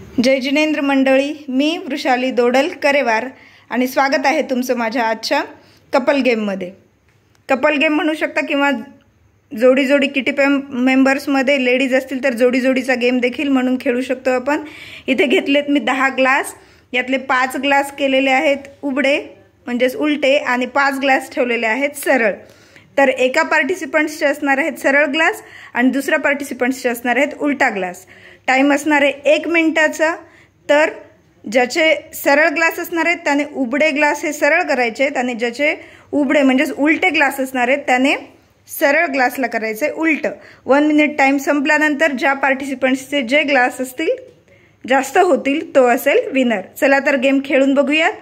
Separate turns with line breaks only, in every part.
जय जिनेंद्र मंडळी, मी वृषाली दोडल करेवार आणि स्वागत आहे तुमचं माझ्या आजच्या कपल गेममध्ये। कपल गेम म्हणू शकता किंवा जोडी जोडी किटी मेंबर्समध्ये लेडीज असतील तर जोडी जोडीचा गेम देखील म्हणून खेळू शकतो आपण। इथे घेतलेत मी 10 ग्लास, यातले 5 ग्लास केलेले आहेत उबडे म्हणजेच उलटे आणि 5 ग्लास ठेवलेले आहेत सरळ। तर एका पार्टिसिपंट्सचे असणार आहेत सरळ ग्लास आणि दुसऱ्या पार्टिसिपंट्सचे असणार आहेत उलटा ग्लास। टाइम असणार आहे 1 मिनिटाचा। तर ज्याचे सरळ ग्लास असणार आहेत त्याने उबडे ग्लास हे सरळ करायचे आहेत आणि ज्याचे उबडे म्हणजेच उलटे ग्लास असणार आहेत त्याने सरळ ग्लासला करायचे उलट। 1 मिनिट टाइम संपल्यानंतर ज्या पार्टिसिपंट्सचे जे ग्लास असतील जास्त होतील तो असेल विनर। चला तर गेम खेळून बघूयात।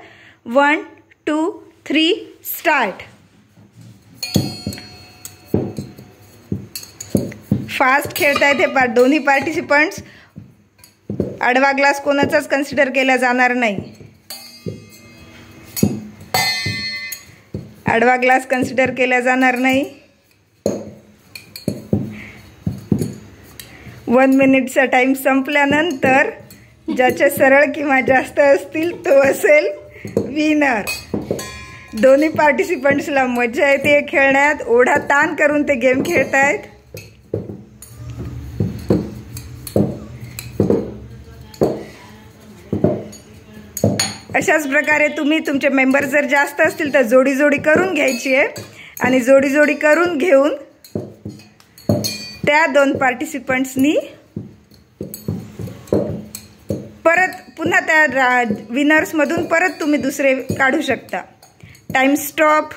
1 2 3 स्टार्ट। फास्ट खेळतायत हे दोन्ही पार्टिसिपंट्स। आडवा ग्लास कोणाचाच कन्सिडर केला जाणार नाही। आडवा ग्लास कन्सिडर केला जाणार नाही। 1 मिनिटचा टाइम संपल्यानंतर ज्याचे सरळ किंवा जास्त असतील तो असेल विनर। दोन्ही पार्टिसिपंट्सला मजा येते खेळण्यात, ओढा ताण करून ते गेम खेळतायत। अशाच प्रकारे तुम्ही तुमचे मेंबर जर जास्त असतील तर जोडी जोडी करून घ्यायची आहे आणि जोडी जोडी करून घेऊन त्या 2 पार्टिसिपंट्सनी परत पुन्हा त्या विनर्स मधून परत तुम्ही दुसरे काढू शकता। Time stop.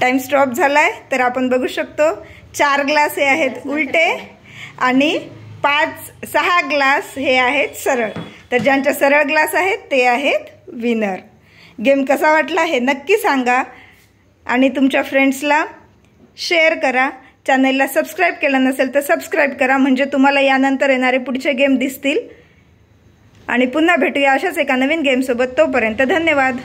टाइम स्टॉप झालाय। तर आपण बघू शकतो 4 ग्लास हे आहेत उलटे आणि 6 ग्लास हे आहेत सरळ। तर ज्यांचे सरळ ग्लास आहेत ते आहेत विनर। गेम कसा वाटला हे नक्की सांगा आणि तुमच्या फ्रेंड्सला शेअर करा। चॅनलला सबस्क्राइब केलं नसेल तर सबस्क्राइब करा म्हणजे तुम्हाला यानंतर येणारे पुढचे गेम दिसतील। आणि पुन्हा भेटूया अशाच एका नवीन गेम सोबत। तोपर्यंत धन्यवाद।